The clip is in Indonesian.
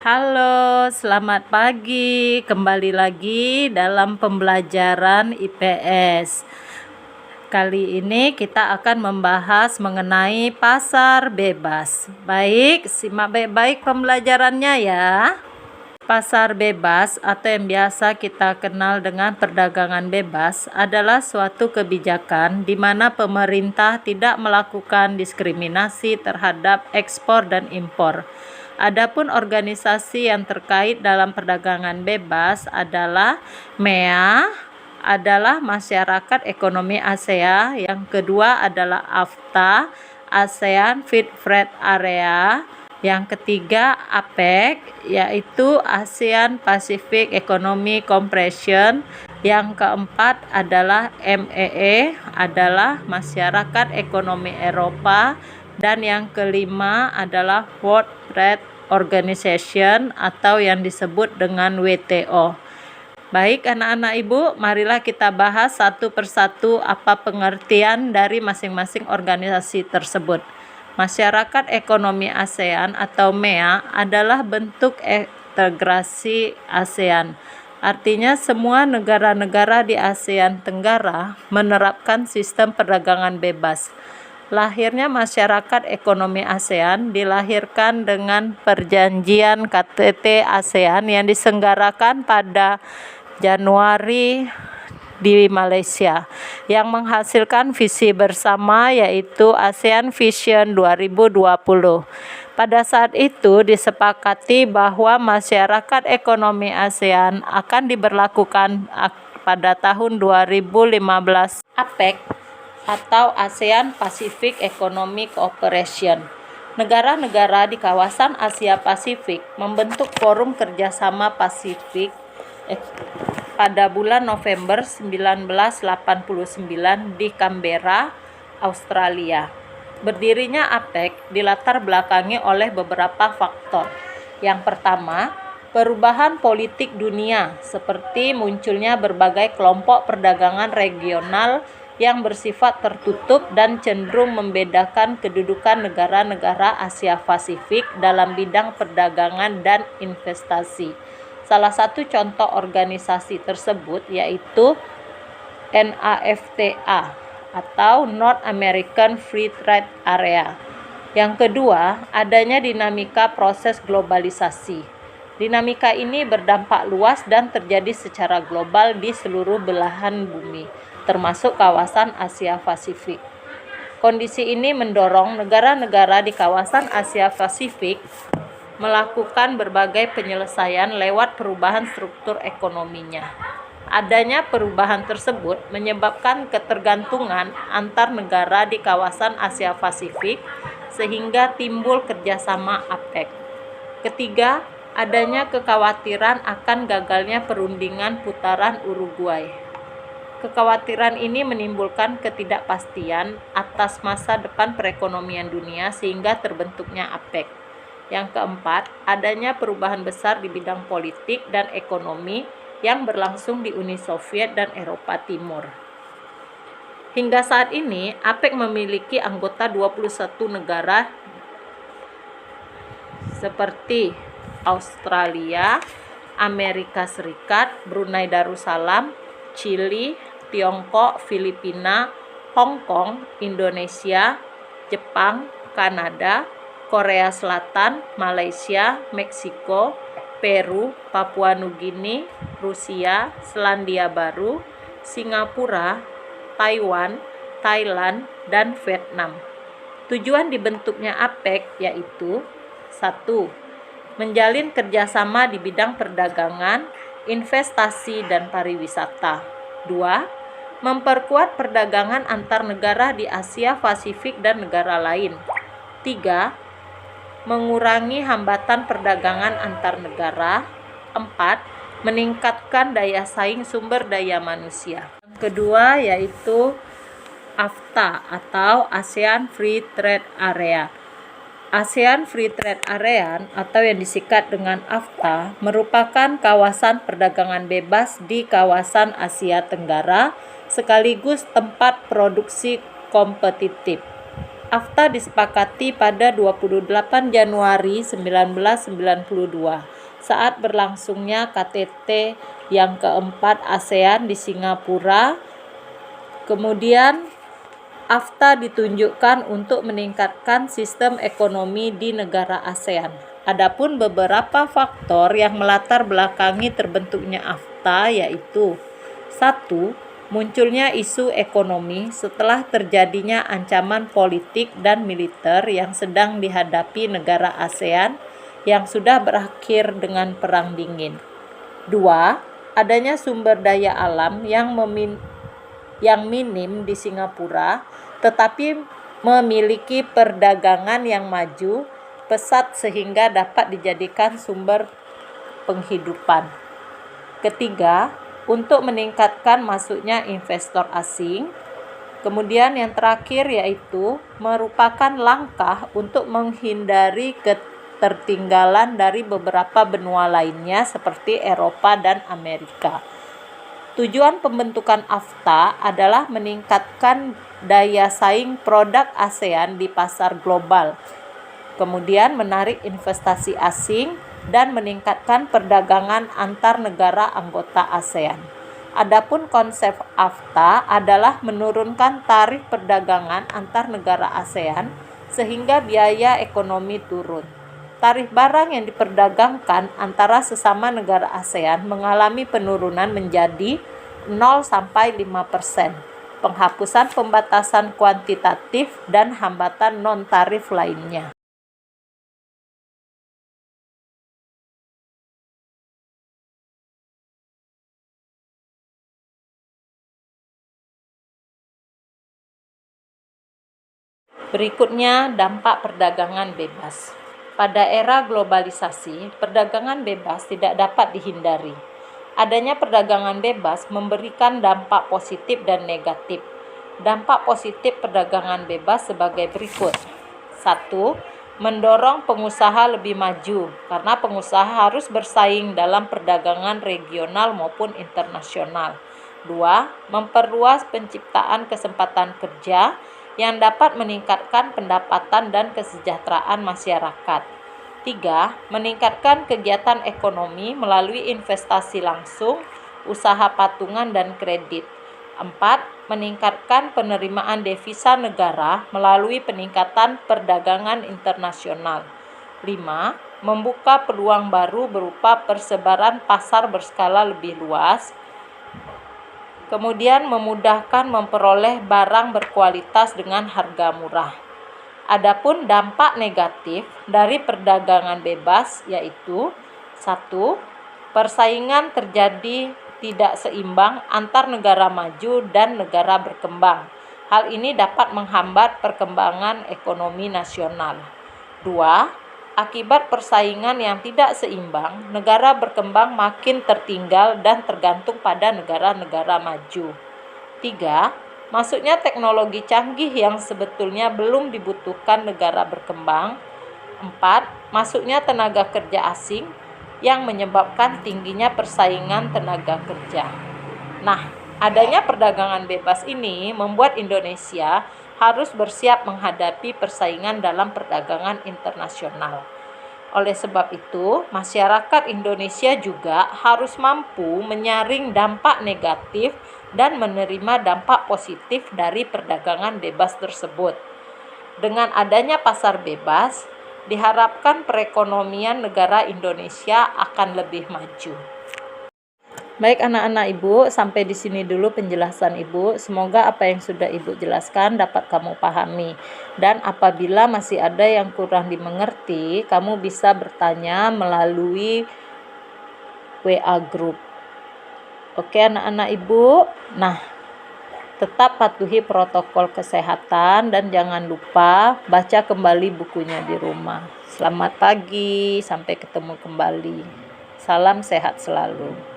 Halo, selamat pagi. Kembali lagi dalam pembelajaran IPS. Kali ini kita akan membahas mengenai pasar bebas. Baik, simak baik-baik pembelajarannya ya. Pasar bebas atau yang biasa kita kenal dengan perdagangan bebas adalah suatu kebijakan di mana pemerintah tidak melakukan diskriminasi terhadap ekspor dan impor. Adapun organisasi yang terkait dalam perdagangan bebas adalah MEA, adalah Masyarakat Ekonomi ASEAN, yang kedua adalah AFTA, ASEAN Free Trade Area, yang ketiga APEC, yaitu ASEAN Pacific Economic Cooperation. Yang keempat adalah MEE, adalah Masyarakat Ekonomi Eropa. Dan yang kelima adalah World Trade Organization atau yang disebut dengan WTO. Baik anak-anak ibu, marilah kita bahas satu persatu apa pengertian dari masing-masing organisasi tersebut. Masyarakat Ekonomi ASEAN atau MEA adalah bentuk integrasi ASEAN. Artinya semua negara-negara di ASEAN Tenggara menerapkan sistem perdagangan bebas. Lahirnya Masyarakat Ekonomi ASEAN dilahirkan dengan perjanjian KTT ASEAN yang diselenggarakan pada Januari di Malaysia, yang menghasilkan visi bersama yaitu ASEAN Vision 2020. Pada saat itu disepakati bahwa Masyarakat Ekonomi ASEAN akan diberlakukan pada tahun 2015 APEC atau ASEAN Pacific Economic Cooperation. Negara-negara di kawasan Asia Pasifik membentuk Forum Kerjasama Pasifik pada bulan November 1989 di Canberra, Australia. Berdirinya APEC dilatar belakangi oleh beberapa faktor. Yang pertama, perubahan politik dunia seperti munculnya berbagai kelompok perdagangan regional yang bersifat tertutup dan cenderung membedakan kedudukan negara-negara Asia Pasifik dalam bidang perdagangan dan investasi. Salah satu contoh organisasi tersebut yaitu NAFTA atau North American Free Trade Area. Yang kedua, adanya dinamika proses globalisasi. Dinamika ini berdampak luas dan terjadi secara global di seluruh belahan bumi, termasuk kawasan Asia Pasifik. Kondisi ini mendorong negara-negara di kawasan Asia Pasifik melakukan berbagai penyelesaian lewat perubahan struktur ekonominya. Adanya perubahan tersebut menyebabkan ketergantungan antar negara di kawasan Asia Pasifik sehingga timbul kerjasama APEC. Ketiga, adanya kekhawatiran akan gagalnya perundingan putaran Uruguay. Kekhawatiran ini menimbulkan ketidakpastian atas masa depan perekonomian dunia sehingga terbentuknya APEC. Yang keempat, adanya perubahan besar di bidang politik dan ekonomi yang berlangsung di Uni Soviet dan Eropa Timur. Hingga saat ini, APEC memiliki anggota 21 negara seperti Australia, Amerika Serikat, Brunei Darussalam, Chili, Tiongkok, Filipina, Hong Kong, Indonesia, Jepang, Kanada, Korea Selatan, Malaysia, Meksiko, Peru, Papua Nugini, Rusia, Selandia Baru, Singapura, Taiwan, Thailand, dan Vietnam. Tujuan dibentuknya APEC yaitu 1. Menjalin kerjasama di bidang perdagangan, investasi, dan pariwisata. 2. Memperkuat perdagangan antar negara di Asia Pasifik dan negara lain. 3. Mengurangi hambatan perdagangan antar negara. 4. Meningkatkan daya saing sumber daya manusia. Yang kedua yaitu AFTA atau ASEAN Free Trade Area. ASEAN Free Trade Area atau yang disingkat dengan AFTA merupakan kawasan perdagangan bebas di kawasan Asia Tenggara sekaligus tempat produksi kompetitif. AFTA disepakati pada 28 Januari 1992 saat berlangsungnya KTT yang keempat ASEAN di Singapura. Kemudian AFTA ditunjukkan untuk meningkatkan sistem ekonomi di negara ASEAN. Adapun beberapa faktor yang melatar belakangi terbentuknya AFTA yaitu: 1. Munculnya isu ekonomi setelah terjadinya ancaman politik dan militer yang sedang dihadapi negara ASEAN yang sudah berakhir dengan Perang Dingin. 2. Adanya sumber daya alam yang minim di Singapura, tetapi memiliki perdagangan yang maju, pesat sehingga dapat dijadikan sumber penghidupan. Ketiga, untuk meningkatkan masuknya investor asing. Kemudian yang terakhir yaitu merupakan langkah untuk menghindari ketertinggalan dari beberapa benua lainnya seperti Eropa dan Amerika. Tujuan pembentukan AFTA adalah meningkatkan daya saing produk ASEAN di pasar global, kemudian menarik investasi asing, dan meningkatkan perdagangan antar negara anggota ASEAN. Adapun konsep AFTA adalah menurunkan tarif perdagangan antar negara ASEAN sehingga biaya ekonomi turun. Tarif barang yang diperdagangkan antara sesama negara ASEAN mengalami penurunan menjadi 0-5%, penghapusan pembatasan kuantitatif dan hambatan non-tarif lainnya. Berikutnya, dampak perdagangan bebas. Pada era globalisasi, perdagangan bebas tidak dapat dihindari. Adanya perdagangan bebas memberikan dampak positif dan negatif. Dampak positif perdagangan bebas sebagai berikut. 1. Mendorong pengusaha lebih maju, karena pengusaha harus bersaing dalam perdagangan regional maupun internasional. 2. Memperluas penciptaan kesempatan kerja yang dapat meningkatkan pendapatan dan kesejahteraan masyarakat. 3. Meningkatkan kegiatan ekonomi melalui investasi langsung, usaha patungan dan kredit. 4. Meningkatkan penerimaan devisa negara melalui peningkatan perdagangan internasional. 5. Membuka peluang baru berupa persebaran pasar berskala lebih luas. Kemudian memudahkan memperoleh barang berkualitas dengan harga murah. Adapun dampak negatif dari perdagangan bebas yaitu: 1. Persaingan terjadi tidak seimbang antar negara maju dan negara berkembang. Hal ini dapat menghambat perkembangan ekonomi nasional. 2. Akibat persaingan yang tidak seimbang, negara berkembang makin tertinggal dan tergantung pada negara-negara maju. 3. Masuknya teknologi canggih yang sebetulnya belum dibutuhkan negara berkembang. 4. Masuknya tenaga kerja asing yang menyebabkan tingginya persaingan tenaga kerja. Nah, adanya perdagangan bebas ini membuat Indonesia harus bersiap menghadapi persaingan dalam perdagangan internasional. Oleh sebab itu, masyarakat Indonesia juga harus mampu menyaring dampak negatif dan menerima dampak positif dari perdagangan bebas tersebut. Dengan adanya pasar bebas, diharapkan perekonomian negara Indonesia akan lebih maju. Baik anak-anak Ibu, sampai di sini dulu penjelasan Ibu. Semoga apa yang sudah Ibu jelaskan dapat kamu pahami. Dan apabila masih ada yang kurang dimengerti, kamu bisa bertanya melalui WA group. Oke anak-anak Ibu. Nah, tetap patuhi protokol kesehatan dan jangan lupa baca kembali bukunya di rumah. Selamat pagi, sampai ketemu kembali. Salam sehat selalu.